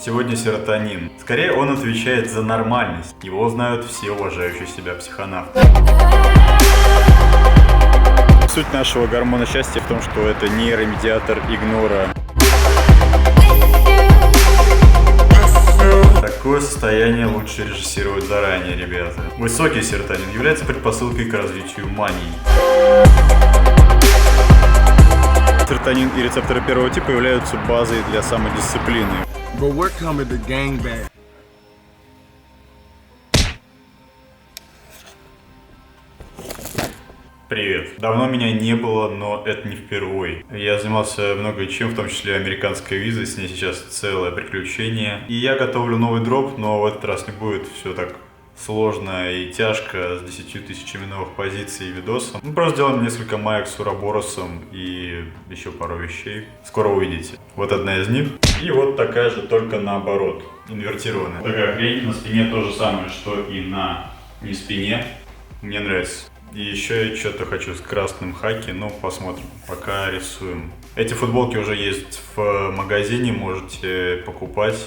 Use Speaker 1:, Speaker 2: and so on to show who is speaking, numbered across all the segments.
Speaker 1: Сегодня серотонин. Скорее, он отвечает за нормальность. Его знают все уважающие себя психонавты. Суть нашего гормона счастья в том, что это нейромедиатор игнора. Такое состояние лучше режиссировать заранее, ребята. Высокий серотонин является предпосылкой к развитию мании. Серотонин и рецепторы первого типа являются базой для самодисциплины. Привет. Давно меня не было, но это не впервой. Я занимался много чем, в том числе американской визой, с ней сейчас целое приключение. И я готовлю новый дроп, но в этот раз не будет все так сложно и тяжко, с 10 тысячами новых позиций и видосов. Мы просто делаем несколько маек с Ураборосом и еще пару вещей. Скоро увидите. Вот одна из них. И вот такая же, только наоборот, инвертированная. Такая хрень на спине то же самое, что и на не спине. Мне нравится. И еще я что-то хочу с красным хаки, но посмотрим, пока рисуем. Эти футболки уже есть в магазине, можете покупать.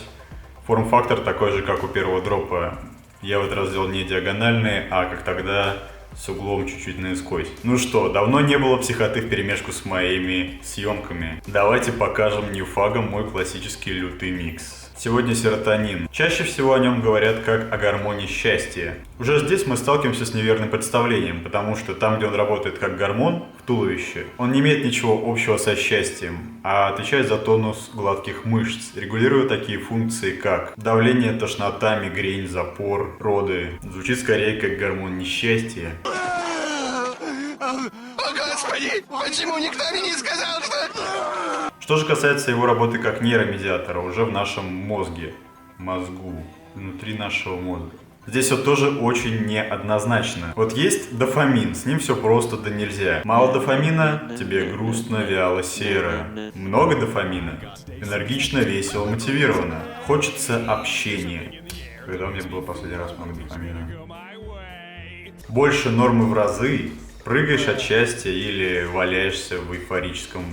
Speaker 1: Форм-фактор такой же, как у первого дропа. Я в этот раз сделал не диагональные, а как тогда с углом чуть-чуть наискось. Ну что, давно не было психоты вперемешку с моими съемками. Давайте покажем ньюфагам мой классический лютый микс. Сегодня серотонин. Чаще всего о нем говорят как о гормоне счастья. Уже здесь мы сталкиваемся с неверным представлением, потому что там, где он работает как гормон, в туловище, он не имеет ничего общего со счастьем, а отвечает за тонус гладких мышц, регулируя такие функции, как давление, тошнота, мигрень, запор, роды. Звучит скорее как гормон несчастья.
Speaker 2: О, Господи! Почему никто мне не сказал, что...
Speaker 1: Что же касается его работы как нейромедиатора уже в нашем мозгу, внутри нашего мозга. Здесь все тоже очень неоднозначно. Вот есть дофамин, с ним все просто да нельзя. Мало дофамина, тебе грустно, вяло, серо. Много дофамина, энергично, весело, мотивировано. Хочется общения. Когда у меня было последний раз много дофамина? Больше нормы в разы. Прыгаешь от счастья или валяешься в эйфорическом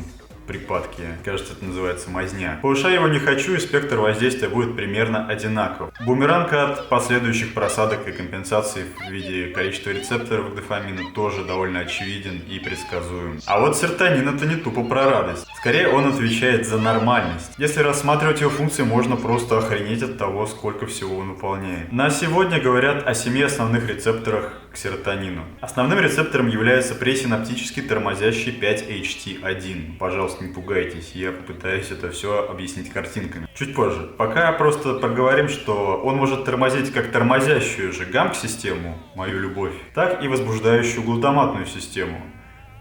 Speaker 1: припадке. Кажется, это называется мазня. Повышая его не хочу, и спектр воздействия будет примерно одинаков. Бумеранг от последующих просадок и компенсаций в виде количества рецепторов дофамина тоже довольно очевиден и предсказуем. А вот серотонин — это не тупо про радость. Скорее, он отвечает за нормальность. Если рассматривать его функции, можно просто охренеть от того, сколько всего он выполняет. На сегодня говорят о 7 основных рецепторах к серотонину. Основным рецептором является пресинаптический тормозящий 5-HT1. Пожалуйста, не пугайтесь, я попытаюсь это все объяснить картинками чуть позже. Пока просто проговорим, что он может тормозить как тормозящую же гамк-систему, мою любовь, так и возбуждающую глутаматную систему.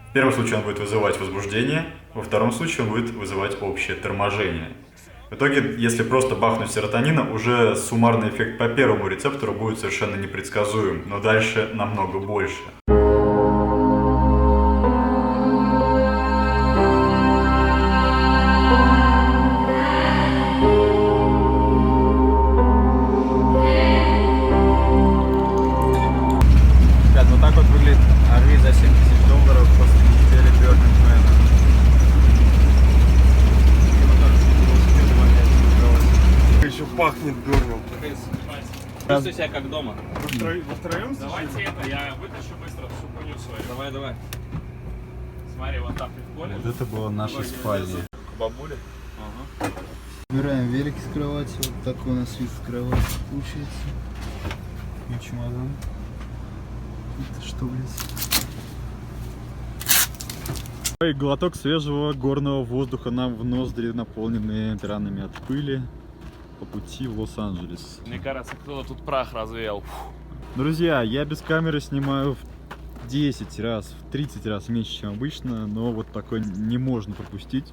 Speaker 1: В первом случае он будет вызывать возбуждение, во втором случае он будет вызывать общее торможение. В итоге, если просто бахнуть серотонина, уже суммарный эффект по первому рецептору будет совершенно непредсказуем, но дальше намного больше.
Speaker 3: Ребят, вот так вот выглядит RV за $7000 после недели Burning Man.
Speaker 2: Еще пахнет дурным.
Speaker 4: Чувствуй себя как дома.
Speaker 2: Во втроем?
Speaker 4: Давайте это, я вытащу быстро всю хуйню свою. Давай. Смотри, вот так и в поле.
Speaker 3: Вот это была наша спальня.
Speaker 4: К бабуле. Ага.
Speaker 3: Убираем велик с кровати. Вот такой у нас вид с кровати получается. И чемодан. Это что, блядь?
Speaker 1: И глоток свежего горного воздуха нам в ноздри, наполненные ранами от пыли, по пути в Лос-Анджелес.
Speaker 4: Мне кажется, кто-то тут прах развеял.
Speaker 1: Друзья, я без камеры снимаю в 10 раз, в 30 раз меньше, чем обычно, но вот такой не можно пропустить.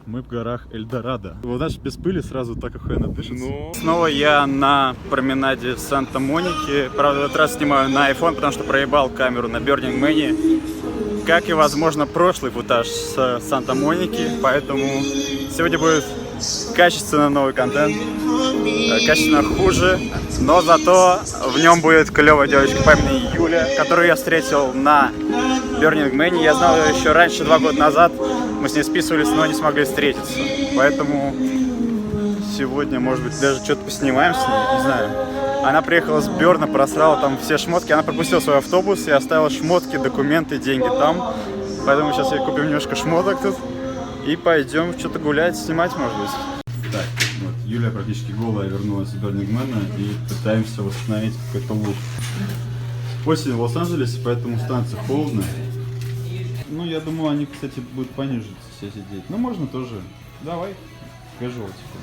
Speaker 1: Мы в горах Эльдорадо. Вот знаешь, без пыли сразу так охуенно дышится. Снова я на променаде в Санта-Монике. Правда, в этот раз снимаю на iPhone, потому что проебал камеру на Burning Man. Как и, возможно, прошлый футаж с Санта-Моники. Поэтому сегодня будет качественно новый контент. Качественно хуже, но зато в нем будет клевая девочка по имени Юля, которую я встретил на Burning Man. Я знал ее еще раньше, 2 года назад. Мы с ней списывались, но не смогли встретиться. Поэтому сегодня, может быть, даже что-то поснимаем с ней, не знаю. Она приехала с Берна, просрала там все шмотки. Она пропустила свой автобус и оставила шмотки, документы, деньги там. Поэтому сейчас ей купим немножко шмоток тут. И пойдем что-то гулять, снимать, может быть. Так, вот, Юля практически голая вернулась из Бернингмена и пытаемся восстановить какой-то лук. Осень в Лос-Анджелесе, поэтому станция холодно. Ну, я думаю, они, кстати, будут пониже все сидеть. Ну, можно тоже. Давай, casual, типа.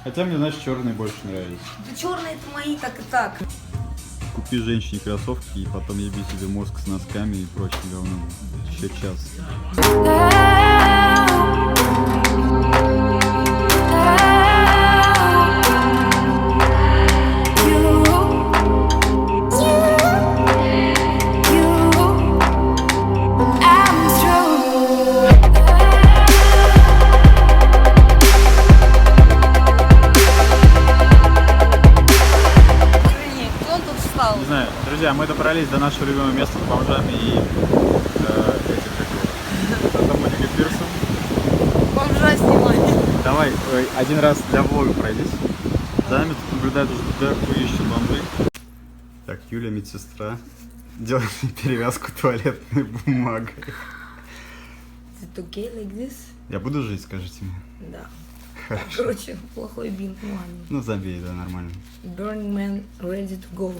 Speaker 1: Хотя мне, знаешь, черные больше нравились.
Speaker 5: Да черные это мои, так и так.
Speaker 1: Купи женщине кроссовки и потом еби себе мозг с носками и прочим говном. Еще час. Не знаю, друзья, мы добрались до нашего любимого места с бомжами и это Моника Пирсон.
Speaker 5: Бомжа снимать.
Speaker 1: Давай, один раз для влога пройдись. За нами тут наблюдают уже дохуище бомжей. Так, Юля, медсестра, делает мне перевязку туалетной бумагой.
Speaker 5: Is it okay like this?
Speaker 1: Я буду жить, скажите мне?
Speaker 5: Да.
Speaker 1: Хорошо.
Speaker 5: Короче, плохой бинт, ну ладно.
Speaker 1: Ну забей, да, нормально.
Speaker 5: Burning Man ready to go.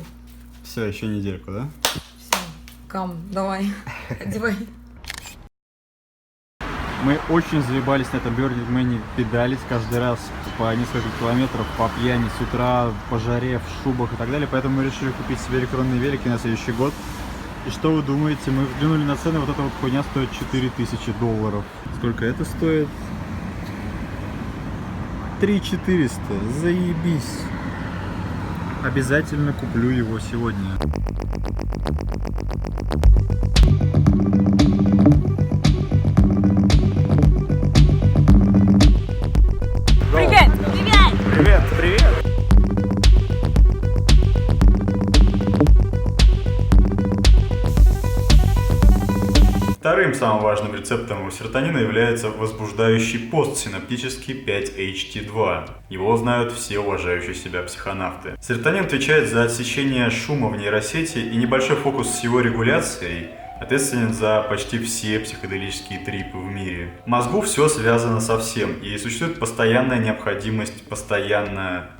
Speaker 1: Все, еще недельку, да?
Speaker 5: Все, кам, давай, одевай.
Speaker 1: Мы очень заебались на этом Burning Man педалить каждый раз по несколько километров, по пьяни с утра, по жаре, в шубах и так далее. Поэтому мы решили купить себе электронные велики на следующий год. И что вы думаете? Мы взглянули на цены, вот эта вот хуйня стоит $4000. Сколько это стоит? 3400. Заебись. Обязательно куплю его сегодня.
Speaker 5: Привет! Привет!
Speaker 1: Привет, привет! Вторым самым важным рецептором у серотонина является возбуждающий постсинаптический 5-HT2. Его знают все уважающие себя психонавты. Серотонин отвечает за отсечение шума в нейросети, и небольшой фокус с его регуляцией ответственен за почти все психоделические трипы в мире. В мозгу все связано со всем, и существует постоянная необходимость постоянство.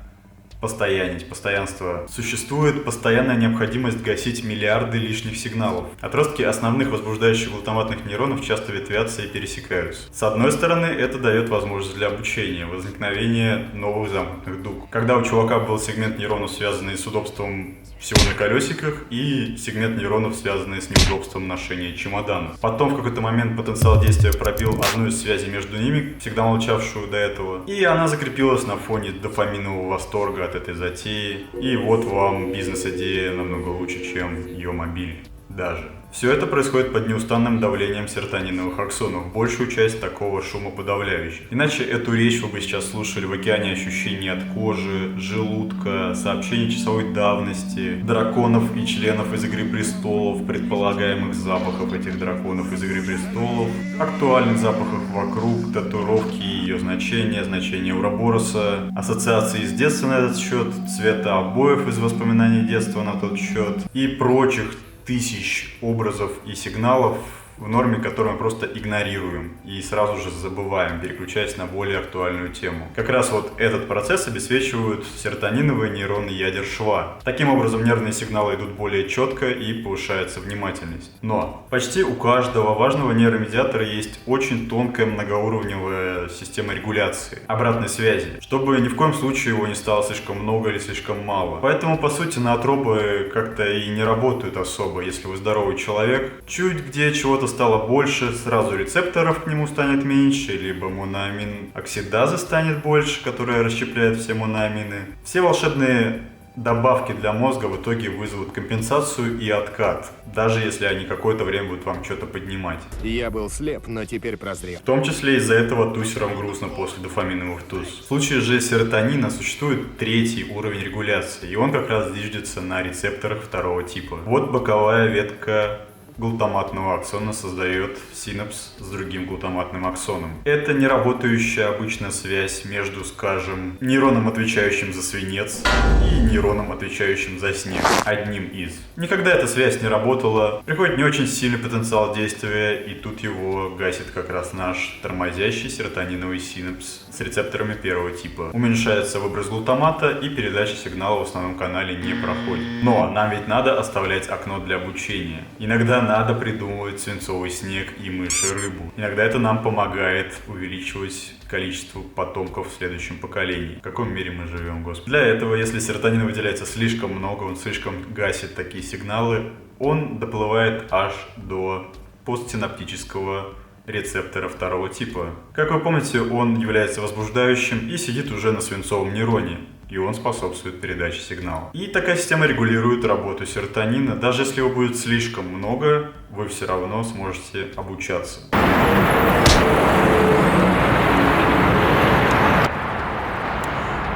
Speaker 1: Существует постоянная необходимость гасить миллиарды лишних сигналов. Отростки основных возбуждающих глутаматных нейронов часто ветвятся и пересекаются. С одной стороны, это дает возможность для обучения, возникновения новых замкнутых дуг. Когда у чувака был сегмент нейронов, связанный с удобством всего на колесиках, и сегмент нейронов, связанный с неудобством ношения чемоданов. Потом в какой-то момент потенциал действия пробил одну из связей между ними, всегда молчавшую до этого, и она закрепилась на фоне дофаминового восторга от этой затеи. И вот вам бизнес-идея намного лучше, чем ее мобиль. Даже. Все это происходит под неустанным давлением серотониновых аксонов, большую часть такого шума подавляющих. Иначе эту речь вы бы сейчас слушали в океане ощущений от кожи, желудка, сообщений часовой давности, драконов и членов из «Игры престолов», предполагаемых запахов этих драконов из «Игры престолов», актуальных запахов вокруг, татуировки и ее значения Урабороса, ассоциации из детства на этот счет, цвета обоев из воспоминаний детства на тот счет и прочих тысяч образов и сигналов, в норме которые мы просто игнорируем и сразу же забываем, переключаясь на более актуальную тему. Как раз вот этот процесс обесцвечивают серотониновые нейроны ядер шва. Таким образом нервные сигналы идут более четко и повышается внимательность. Но почти у каждого важного нейромедиатора есть очень тонкая многоуровневая система регуляции, обратной связи, чтобы ни в коем случае его не стало слишком много или слишком мало. Поэтому по сути ноотропы как-то и не работают особо, если вы здоровый человек. Чуть где чего-то стало больше, сразу рецепторов к нему станет меньше, либо моноамин оксидазы станет больше, которая расщепляет все моноамины. Все волшебные добавки для мозга в итоге вызовут компенсацию и откат, даже если они какое-то время будут вам что-то поднимать.
Speaker 2: Я был слеп, но теперь прозрел.
Speaker 1: В том числе из-за этого тусерам грустно после дофаминовых туз. В случае же серотонина существует третий уровень регуляции, и он как раз зиждется на рецепторах второго типа. Вот боковая ветка глутаматного аксона создает синапс с другим глутаматным аксоном. Это не работающая обычно связь между, скажем, нейроном, отвечающим за свинец, и нейроном, отвечающим за снег. Одним из. Никогда эта связь не работала, приходит не очень сильный потенциал действия, и тут его гасит как раз наш тормозящий серотониновый синапс с рецепторами первого типа. Уменьшается выброс глутамата, и передача сигнала в основном канале не проходит. Но нам ведь надо оставлять окно для обучения. Иногда надо придумывать свинцовый снег и мыши-рыбу. Иногда это нам помогает увеличивать количество потомков в следующем поколении. В каком мире мы живем, господи? Для этого, если серотонина выделяется слишком много, он слишком гасит такие сигналы, он доплывает аж до постсинаптического рецептора второго типа. Как вы помните, он является возбуждающим и сидит уже на свинцовом нейроне, и он способствует передаче сигнала. И такая система регулирует работу серотонина. Даже если его будет слишком много, вы все равно сможете обучаться.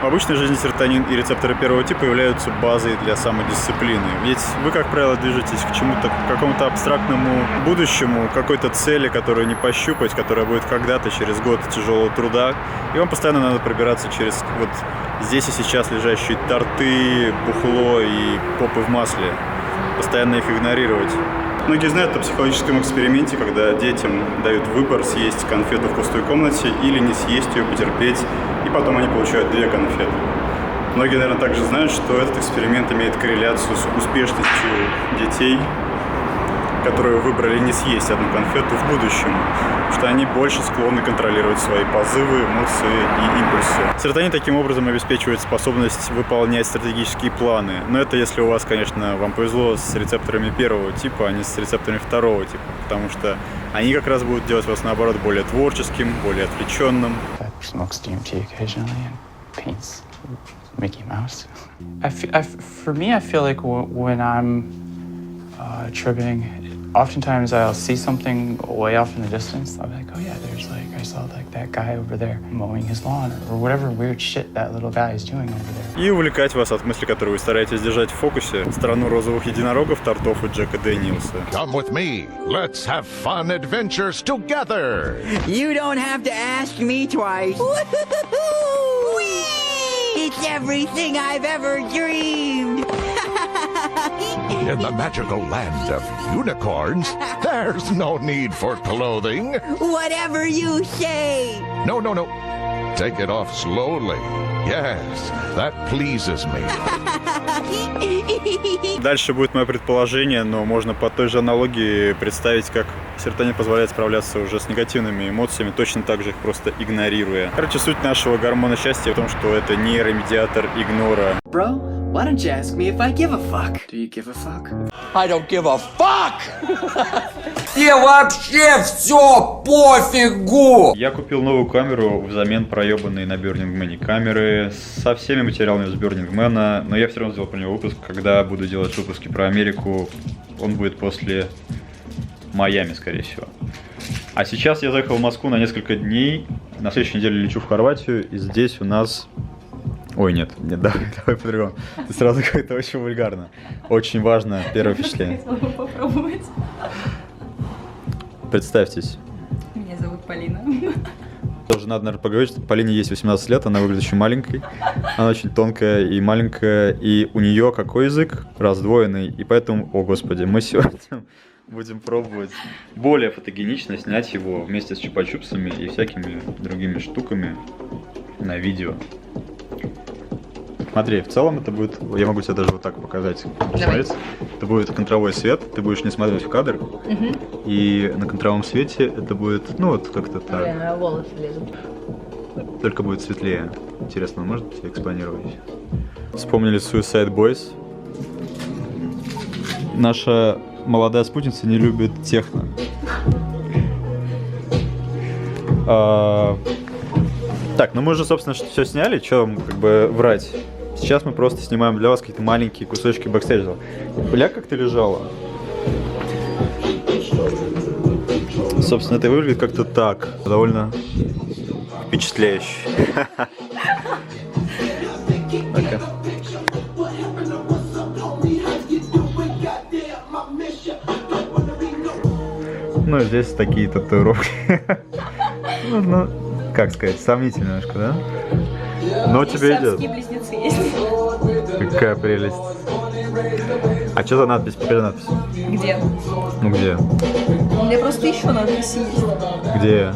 Speaker 1: В обычной жизни серотонин и рецепторы первого типа являются базой для самодисциплины. Ведь вы, как правило, движетесь к чему-то, к какому-то абстрактному будущему, к какой-то цели, которую не пощупать, которая будет когда-то через год тяжелого труда. И вам постоянно надо пробираться через вот здесь и сейчас лежащие торты, бухло и попы в масле. Постоянно их игнорировать. Многие знают о психологическом эксперименте, когда детям дают выбор съесть конфету в пустой комнате или не съесть ее, потерпеть, и потом они получают 2 конфеты. Многие, наверное, также знают, что этот эксперимент имеет корреляцию с успешностью детей, которые выбрали не съесть одну конфету в будущем, потому что они больше склонны контролировать свои позывы, эмоции и импульсы. Серотонин таким образом обеспечивает способность выполнять стратегические планы. Но это если у вас, конечно, вам повезло с рецепторами первого типа, а не с рецепторами второго типа, потому что они как раз будут делать вас, наоборот, более творческим, более отвлеченным.
Speaker 6: For me, I feel like when I'm tripping, oftentimes I'll see something way off in the distance. I'll be like, oh yeah, I saw that guy over there mowing his lawn, or whatever weird shit that little guy is doing over there.
Speaker 1: И увлекать вас от мысли, которую вы стараетесь держать в фокусе, страну розовых единорогов, тортов и Джека Дэниелса.
Speaker 2: Come with me. Let's have fun adventures together.
Speaker 7: You don't have to ask me twice. It's everything I've ever dreamed.
Speaker 2: In the magical land of unicorns, there's no need for clothing.
Speaker 7: Whatever you say.
Speaker 2: No. Take it off slowly. Yes, that pleases me.
Speaker 1: Дальше будет мое предположение, но можно по той же аналогии представить, как серотонин позволяет справляться уже с негативными эмоциями, точно так же их просто игнорируя. Короче, суть нашего гормона счастья в том, что это нейромедиатор игнора.
Speaker 8: Bro, why don't you ask me if I give a fuck? Do you give a fuck?
Speaker 9: I don't give a fuck! Тебе вообще все пофигу!
Speaker 1: Я купил новую камеру взамен проебанной на Burning Man камеры со всеми материалами с Burning Man, но я все равно сделал про него выпуск. Когда буду делать выпуски про Америку, он будет после Майами, скорее всего. А сейчас я заехал в Москву на несколько дней. На следующей неделе лечу в Хорватию, и здесь у нас... Ой, нет, давай по-другому. Это сразу как-то очень вульгарно. Очень важно первое впечатление.
Speaker 5: Попробовать.
Speaker 1: Представьтесь.
Speaker 5: Меня зовут Полина.
Speaker 1: Тоже надо, наверное, поговорить, что Полине есть 18 лет, она выглядит очень маленькой. Она очень тонкая и маленькая, и у нее какой язык? Раздвоенный, и поэтому, о господи, мы сегодня будем пробовать более фотогенично снять его вместе с чупа-чупсами и всякими другими штуками на видео. Смотри, в целом это будет, я могу тебе даже вот так показать, посмотреть. Это будет контровой свет, ты будешь не смотреть в кадр, и на контровом свете это будет, ну вот как-то так.
Speaker 5: Блин, волосы лезут.
Speaker 1: Только будет светлее. Интересно, может тебя экспонировать? Вспомнили Suicide Boys. Наша молодая спутница не любит техно. Так, ну мы уже, собственно, все сняли, что вам как бы врать. Сейчас мы просто снимаем для вас какие-то маленькие кусочки бэкстейджа. Бля, как ты лежала? Собственно, это выглядит как-то так. Довольно впечатляюще.
Speaker 3: Ну, здесь такие татуировки. Ну, как сказать, сомнительно немножко, да? Но тебе идет.
Speaker 5: близнецы есть.
Speaker 3: Какая прелесть. А что за надпись? Покажи надпись.
Speaker 5: Где?
Speaker 3: Ну где?
Speaker 5: У меня просто еще надписи есть.
Speaker 3: Где?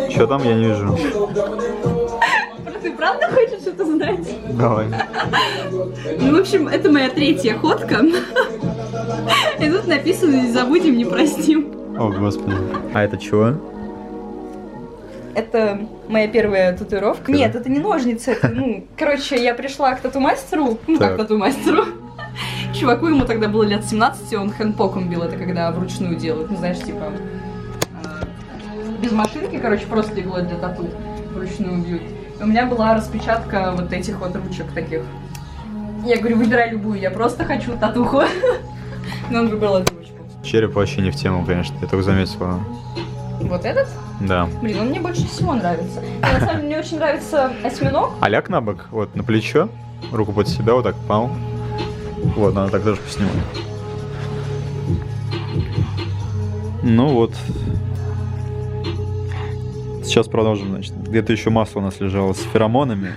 Speaker 3: Что там, я не вижу.
Speaker 5: Ты правда хочешь это знать?
Speaker 3: Давай.
Speaker 5: Ну, в общем, это моя третья ходка. И тут написано «Не забудем, не простим».
Speaker 3: О, господи. А это чего?
Speaker 5: Это моя первая татуировка. Нет, это не ножницы. Это, короче, я пришла к тату-мастеру.
Speaker 3: Так.
Speaker 5: К тату-мастеру. Чуваку ему тогда было лет 17, и он хэндпоком бил. Это когда вручную делают. Ну, знаешь, типа... без машинки, короче, просто иглой для тату вручную бьют. У меня была распечатка вот этих вот ручек таких. Я говорю, выбирай любую, я просто хочу татуху. Но он выбрал эту ручку.
Speaker 3: Череп вообще не в тему, конечно, я только заметила.
Speaker 5: Вот этот?
Speaker 3: Да.
Speaker 5: Блин, он мне больше всего нравится. На самом деле, мне очень нравится осьминог.
Speaker 3: А ляг на бок, вот на плечо, руку под себя, вот так, пау. Вот, надо так тоже поснимать. Ну вот. Сейчас продолжим, значит. Где-то еще масло у нас лежало с феромонами.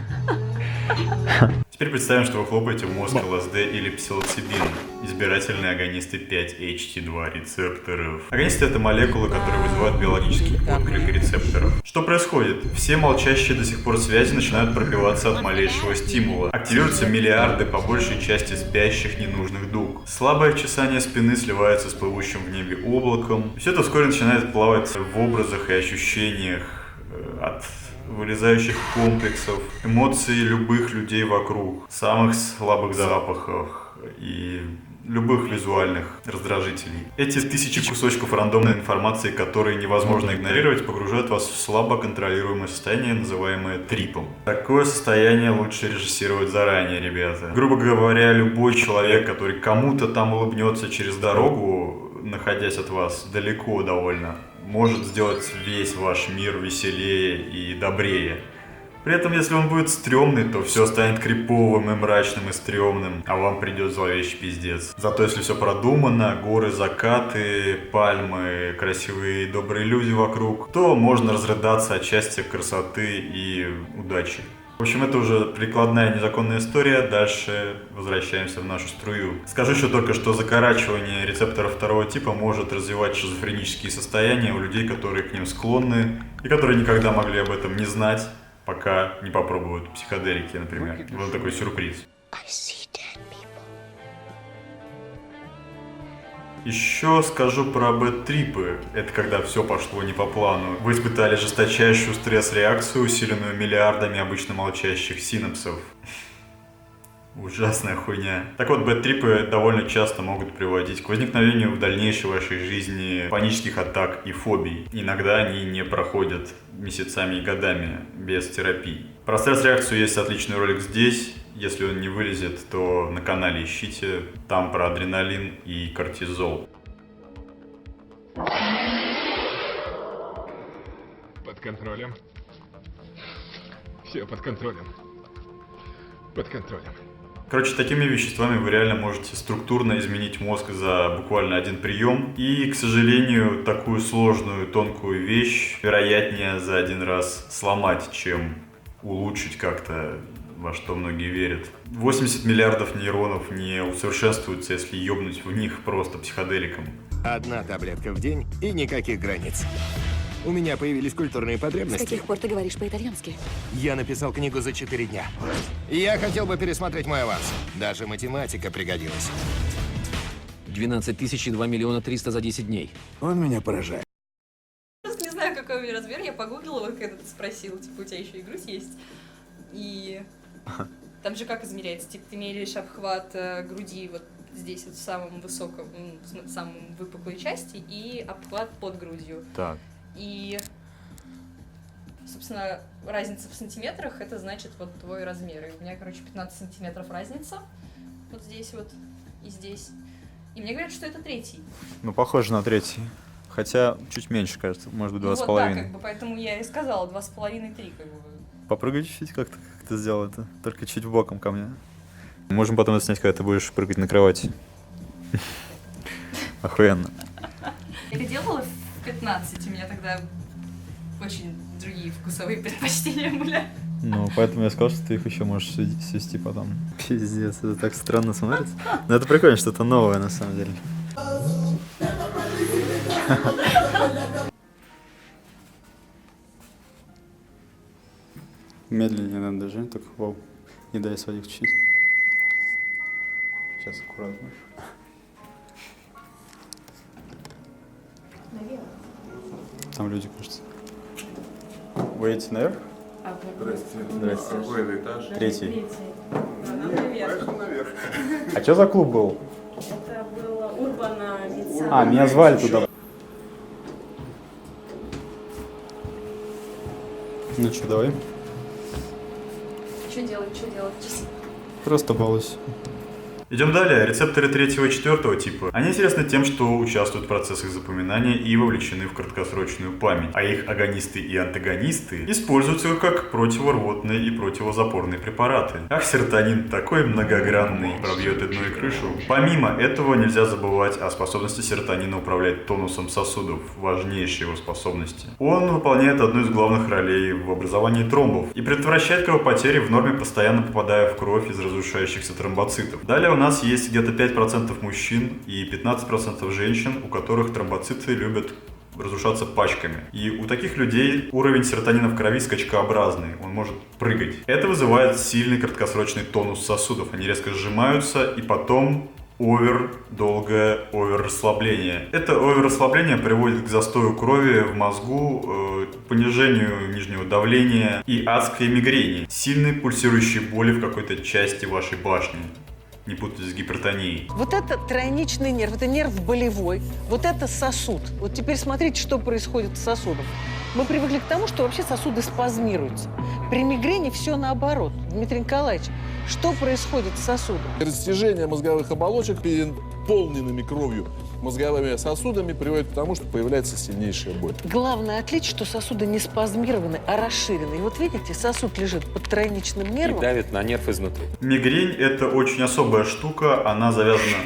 Speaker 1: Теперь представим, что вы хлопаете в мозг ЛСД или псилоцибин, избирательные агонисты 5-HT2 рецепторов. Агонисты — это молекулы, которые вызывают биологический отклик рецепторов. Что происходит? Все молчащие до сих пор связи начинают пробиваться от малейшего стимула. Активируются миллиарды, по большей части, спящих ненужных дуг. Слабое чесание спины сливается с плывущим в небе облаком. Все это вскоре начинает плавать в образах и ощущениях от вылезающих комплексов, эмоций любых людей вокруг, самых слабых запахов и любых визуальных раздражителей. Эти тысячи кусочков рандомной информации, которые невозможно игнорировать, погружают вас в слабо контролируемое состояние, называемое трипом. Такое состояние лучше режиссировать заранее, ребята. Грубо говоря, любой человек, который кому-то там улыбнется через дорогу, находясь от вас далеко довольно, может сделать весь ваш мир веселее и добрее. При этом, если он будет стрёмный, то все станет криповым и мрачным и стрёмным, а вам придет зловещий пиздец. Зато если все продумано, горы, закаты, пальмы, красивые и добрые люди вокруг, то можно разрыдаться от счастья, красоты и удачи. В общем, это уже прикладная незаконная история. Дальше возвращаемся в нашу струю. Скажу еще только, что закорачивание рецепторов второго типа может развивать шизофренические состояния у людей, которые к ним склонны и которые никогда могли об этом не знать, пока не попробуют психоделики, например. Вот такой сюрприз. Еще скажу про бэд-трипы. Это когда все пошло не по плану. Вы испытали жесточайшую стресс-реакцию, усиленную миллиардами обычно молчащих синапсов. Ужасная хуйня. Так вот, бэд-трипы довольно часто могут приводить к возникновению в дальнейшей вашей жизни панических атак и фобий. Иногда они не проходят месяцами и годами без терапии. Про стресс-реакцию есть отличный ролик здесь. Если он не вылезет, то на канале ищите. Там про адреналин и кортизол.
Speaker 10: Под контролем. Все под контролем. Под контролем.
Speaker 1: Короче, такими веществами вы реально можете структурно изменить мозг за буквально один прием. И, к сожалению, такую сложную, тонкую вещь вероятнее за один раз сломать, чем улучшить как-то, во что многие верят. 80 миллиардов нейронов не усовершенствуются, если ёбнуть в них просто психоделиком.
Speaker 11: Одна таблетка в день и никаких границ. У меня появились культурные потребности.
Speaker 12: С каких пор ты говоришь по-итальянски?
Speaker 11: Я написал книгу за 4 дня. Я хотел бы пересмотреть мой аванс. Даже математика пригодилась.
Speaker 13: 12 тысяч и 2 миллиона 300 за 10 дней.
Speaker 11: Он меня поражает.
Speaker 5: Просто не знаю, какой у меня размер. Я погуглила, вот когда ты спросил, типа, у тебя еще и грудь есть. И там же как измеряется? Типа, ты меряешь обхват груди вот здесь, вот в самом высоком, в самом выпуклой части, и обхват под грудью.
Speaker 3: Так.
Speaker 5: И, собственно, разница в сантиметрах, это значит вот твой размер. И у меня, короче, 15 сантиметров разница. Вот здесь вот и здесь. И мне говорят, что это третий.
Speaker 3: Ну, похоже на третий. Хотя чуть меньше, кажется, может быть, 2,5.
Speaker 5: Вот, да, как бы, поэтому я и сказала 2,5-3, как бы.
Speaker 1: попрыгай чуть-чуть, как ты сделал это. Только чуть боком ко мне. Можем потом это снять, когда ты будешь прыгать на кровати. Охуенно.
Speaker 5: Я это делала в 15, у меня тогда очень другие вкусовые предпочтения были.
Speaker 1: Ну, поэтому я сказал, что ты их еще можешь свести потом. Пиздец, это так странно смотрится. Но это прикольно, что-то новое на самом деле. Медленнее надо даже, только вау, не дай своих чист. Сейчас аккуратно.
Speaker 5: Наверх.
Speaker 1: Там люди, кажется. Вы идете наверх?
Speaker 10: Здрасте.
Speaker 1: Здрасте.
Speaker 10: Какой этаж?
Speaker 1: Третий.
Speaker 10: Наверх.
Speaker 1: А что за клуб был?
Speaker 14: Это было Урбана Митца.
Speaker 1: А, меня звали туда. Ну что, давай?
Speaker 5: Что делать?
Speaker 1: Просто балуйся. Идем далее. Рецепторы 3 и 4 типа. Они интересны тем, что участвуют в процессах запоминания и вовлечены в краткосрочную память. А их агонисты и антагонисты используются как противорвотные и противозапорные препараты. Ах, серотонин такой многогранный, пробьет и дно и крышу. Помимо этого, нельзя забывать о способности серотонина управлять тонусом сосудов, важнейшей его способности. Он выполняет одну из главных ролей в образовании тромбов и предотвращает кровопотери в норме, постоянно попадая в кровь из разрушающихся тромбоцитов. Далее у нас есть где-то 5% мужчин и 15% женщин, у которых тромбоциты любят разрушаться пачками. И у таких людей уровень серотонина в крови скачкообразный, он может прыгать. Это вызывает сильный краткосрочный тонус сосудов, они резко сжимаются и потом долгое оверрасслабление. Это оверрасслабление приводит к застою крови в мозгу, понижению нижнего давления и адской мигрени, сильной пульсирующей боли в какой-то части вашей башни. Не путать с гипертонией.
Speaker 15: Вот это тройничный нерв, это нерв болевой, вот это сосуд. Вот теперь смотрите, что происходит с сосудом. Мы привыкли к тому, что вообще сосуды спазмируются. При мигрени все наоборот. Дмитрий Николаевич, что происходит с сосудом?
Speaker 16: Растяжение мозговых оболочек переполненными кровью мозговыми сосудами приводит к тому, что появляется сильнейшая боль.
Speaker 15: Главное отличие, что сосуды не спазмированы, а расширены. И вот видите, сосуд лежит под тройничным нервом.
Speaker 13: И давит на нерв изнутри.
Speaker 1: Мигрень – это очень особая штука, она завязана...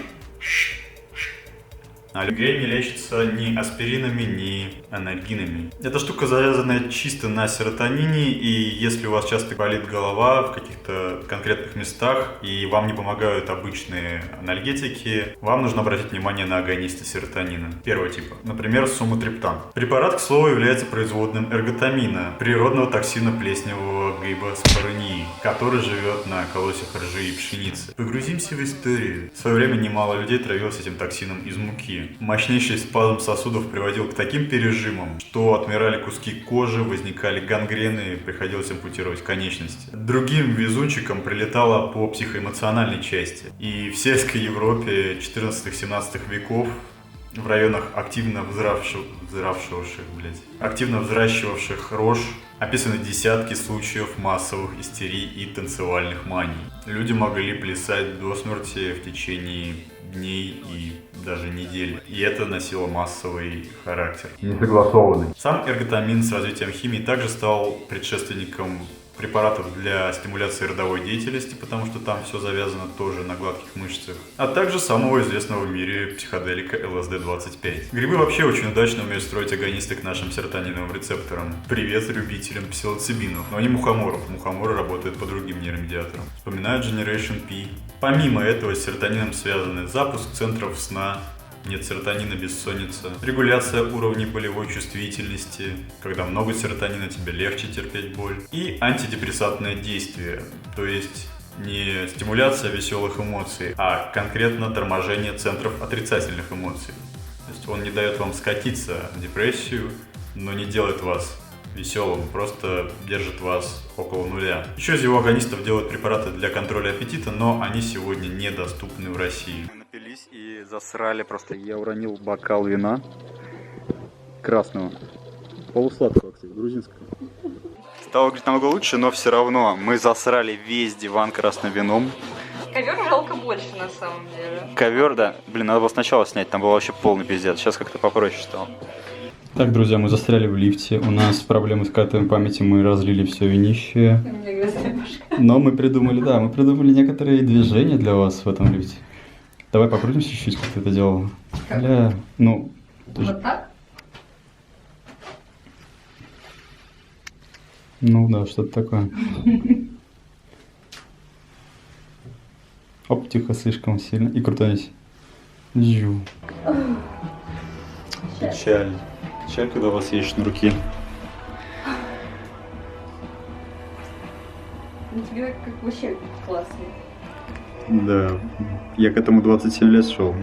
Speaker 1: А мигрень не лечится ни аспиринами, ни анальгинами. Эта штука завязана чисто на серотонине, и если у вас часто болит голова в каких-то конкретных местах, и вам не помогают обычные анальгетики, вам нужно обратить внимание на агонисты серотонина. Первого типа. Например, суматриптан. Препарат, к слову, является производным эрготамина, природного токсина плесневого грибоспорынии, который живет на колосьях ржи и пшеницы. Погрузимся в историю. В свое время немало людей травилось этим токсином из муки. Мощнейший спазм сосудов приводил к таким пережимам, что отмирали куски кожи, возникали гангрены, приходилось ампутировать конечности. Другим везунчикам прилетало по психоэмоциональной части. И в сельской Европе 14-17 веков в районах активно взращивавших рожь описаны десятки случаев массовых истерий и танцевальных маний. Люди могли плясать до смерти в течение дней и даже недель. И это носило массовый характер. Несогласованный. Сам эрготамин с развитием химии также стал предшественником препаратов для стимуляции родовой деятельности, потому что там все завязано тоже на гладких мышцах, а также самого известного в мире психоделика ЛСД-25. Грибы вообще очень удачно умеют строить агонисты к нашим серотониновым рецепторам. Привет любителям псилоцибинов, но не мухоморов. Мухоморы работают по другим нейромедиаторам. Вспоминают Generation P. Помимо этого с серотонином связаны запуск центров сна, нет серотонина, бессонница, регуляция уровней болевой чувствительности, когда много серотонина, тебе легче терпеть боль, и антидепрессантное действие, то есть не стимуляция веселых эмоций, а конкретно торможение центров отрицательных эмоций. То есть он не дает вам скатиться в депрессию, но не делает вас веселым, просто держит вас около нуля. Еще из его агонистов делают препараты для контроля аппетита, но они сегодня недоступны в России. Мы напились и засрали просто. Я уронил бокал вина красного, полусладкого, кстати, грузинского. Стало, говорит, намного лучше, но все равно мы засрали весь диван красным вином.
Speaker 5: Ковер жалко больше, на самом деле.
Speaker 1: Ковер, да. Блин, надо было сначала снять, там был вообще полный пиздец. Сейчас как-то попроще стало. Так, друзья, мы застряли в лифте. У нас проблемы с картой памяти, мы разлили все винище. Но мы придумали, да, мы придумали некоторые движения для вас в этом лифте. Давай покрутимся чуть-чуть, как ты это делала. Бля, ну...
Speaker 5: Вот так?
Speaker 1: Ну да, что-то такое. Оп, тихо, слишком сильно. И крутанись. Жу. Печаль. Печаль, когда у вас есть шнурки.
Speaker 5: Ну, тебе как вообще классно.
Speaker 1: Да, я к этому 27 лет шел.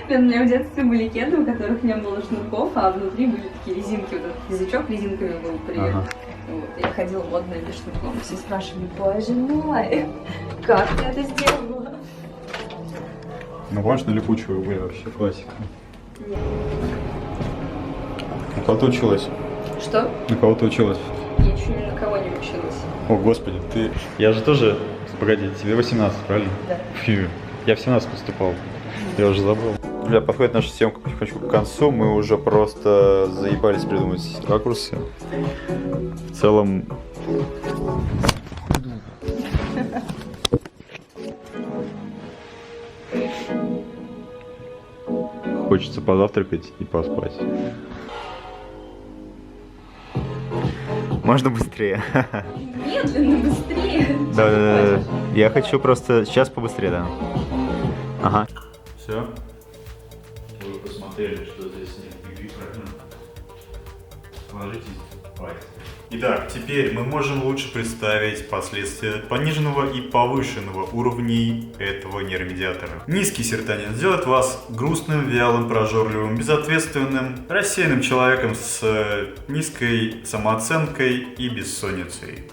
Speaker 5: У меня в детстве были кеды, у которых не было шнурков, а внутри были такие резинки. Вот этот язычок резинками был привет.
Speaker 1: Ага.
Speaker 5: Вот, я ходила модная без шнурков. Все спрашивали, боже мой, как ты это сделала?
Speaker 1: Ну, помнишь, на липучую были вообще классика. На кого ты училась?
Speaker 5: Что?
Speaker 1: На кого ты училась?
Speaker 5: Я еще ни на кого не училась.
Speaker 1: О, господи, ты... Я же тоже... Погоди, тебе 18, правильно?
Speaker 5: Да.
Speaker 1: Фью. Я в 17 поступал. Я уже забыл. Бля, подходит наша съемка потихонечку к концу. Мы уже просто заебались придумать ракурсы. В целом... Хочется позавтракать и поспать.
Speaker 17: Можно быстрее.
Speaker 5: Медленно, быстрее.
Speaker 17: Да. Я хочу просто сейчас побыстрее, да. Ага.
Speaker 1: Все? Вы посмотрели, что здесь нет любви, правильно? Ложитесь спать. Итак, теперь мы можем лучше представить последствия пониженного и повышенного уровней этого нейромедиатора. Низкий серотонин сделает вас грустным, вялым, прожорливым, безответственным, рассеянным человеком с низкой самооценкой и бессонницей.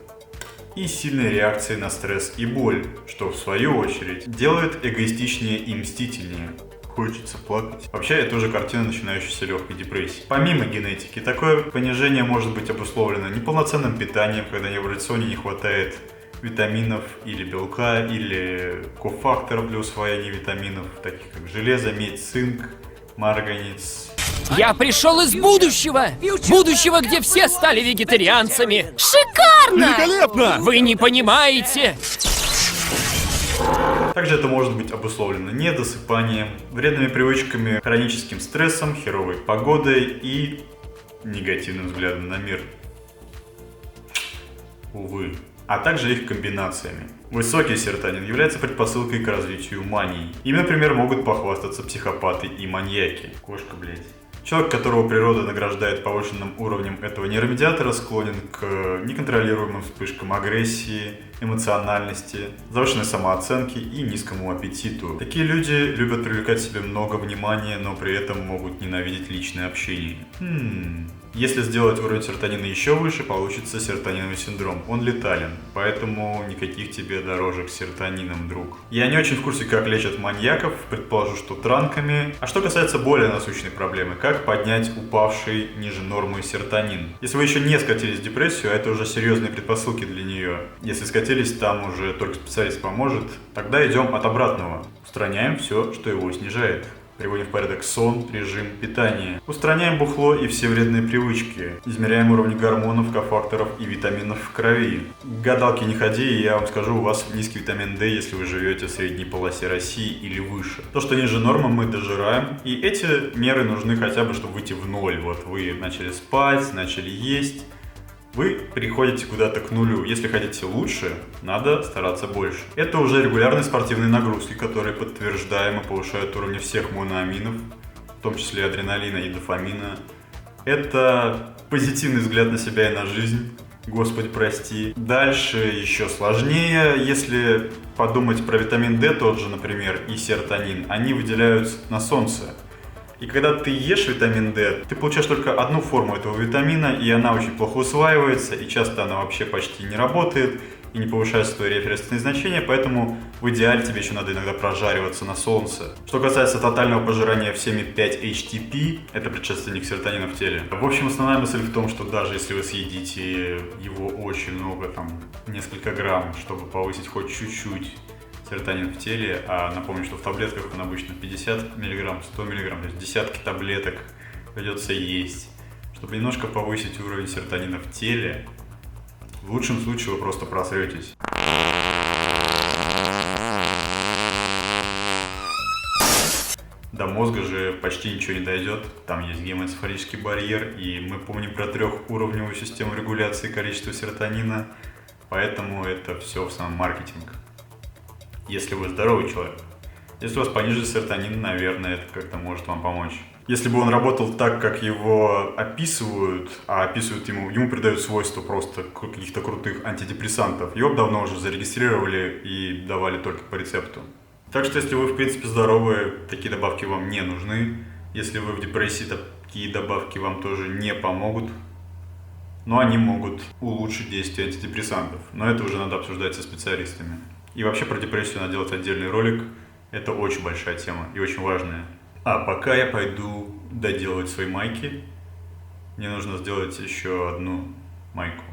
Speaker 1: И сильной реакцией на стресс и боль, что в свою очередь делает эгоистичнее и мстительнее. Хочется плакать. Вообще, это уже картина начинающейся легкой депрессии. Помимо генетики, такое понижение может быть обусловлено неполноценным питанием, когда в рационе не хватает витаминов или белка, или кофакторов для усвоения витаминов, таких как железо, медь, цинк, марганец.
Speaker 9: Я пришел из будущего! Будущего, где все стали вегетарианцами!
Speaker 7: Шикарно!
Speaker 9: Великолепно! Вы не понимаете!
Speaker 1: Также это может быть обусловлено недосыпанием, вредными привычками, хроническим стрессом, херовой погодой и негативным взглядом на мир. Увы. А также их комбинациями. Высокий серотонин является предпосылкой к развитию мании. Им, например, могут похвастаться психопаты и маньяки. Кошка, блядь. Человек, которого природа награждает повышенным уровнем этого нейромедиатора, склонен к неконтролируемым вспышкам агрессии, эмоциональности, завышенной самооценки и низкому аппетиту. Такие люди любят привлекать к себе много внимания, но при этом могут ненавидеть личное общение. Если сделать уровень серотонина еще выше, получится серотониновый синдром. Он летален, поэтому никаких тебе дорожек с серотонином, друг. Я не очень в курсе, как лечат маньяков, предположу, что транками. А что касается более насущной проблемы, как поднять упавший ниже нормы серотонин? Если вы еще не скатились в депрессию, а это уже серьезные предпосылки для нее. Если скатились, там уже только специалист поможет. Тогда идем от обратного. Устраняем все, что его снижает. Приводим в порядок сон, режим питания. Устраняем бухло и все вредные привычки. Измеряем уровни гормонов, кофакторов и витаминов в крови. К гадалке не ходи, и я вам скажу, у вас низкий витамин D, если вы живете в средней полосе России или выше. То, что ниже нормы, мы дожираем. И эти меры нужны хотя бы, чтобы выйти в ноль. Вот вы начали спать, начали есть. Вы приходите куда-то к нулю. Если хотите лучше, надо стараться больше. Это уже регулярные спортивные нагрузки, которые подтверждаемо повышают уровни всех моноаминов, в том числе адреналина и дофамина. Это позитивный взгляд на себя и на жизнь. Господи, прости. Дальше еще сложнее. Если подумать про витамин D тот же, например, и серотонин, они выделяются на солнце. И когда ты ешь витамин D, ты получаешь только одну форму этого витамина, и она очень плохо усваивается, и часто она вообще почти не работает, и не повышает свои референсные значения, поэтому в идеале тебе еще надо иногда прожариваться на солнце. Что касается тотального пожирания всеми 5-HTP, это предшественник серотонина в теле. В общем, основная мысль в том, что даже если вы съедите его очень много, там, несколько грамм, чтобы повысить хоть чуть-чуть серотонин в теле, а напомню, что в таблетках он обычно 50 мг, 100 мг, то есть десятки таблеток придется есть. Чтобы немножко повысить уровень серотонина в теле, в лучшем случае вы просто просретесь. До мозга же почти ничего не дойдет, там есть гемоэнцефалический барьер, и мы помним про трехуровневую систему регуляции количества серотонина, поэтому это все в самом маркетинг. Если вы здоровый человек. Если у вас понижен серотонин, наверное, это как-то может вам помочь. Если бы он работал так, как его описывают, а описывают ему придают свойства просто каких-то крутых антидепрессантов, его бы давно уже зарегистрировали и давали только по рецепту. Так что, если вы, в принципе, здоровы, такие добавки вам не нужны. Если вы в депрессии, такие добавки вам тоже не помогут. Но они могут улучшить действие антидепрессантов. Но это уже надо обсуждать со специалистами. И вообще про депрессию надо делать отдельный ролик. Это очень большая тема и очень важная. А пока я пойду доделывать свои майки. Мне нужно сделать еще одну майку.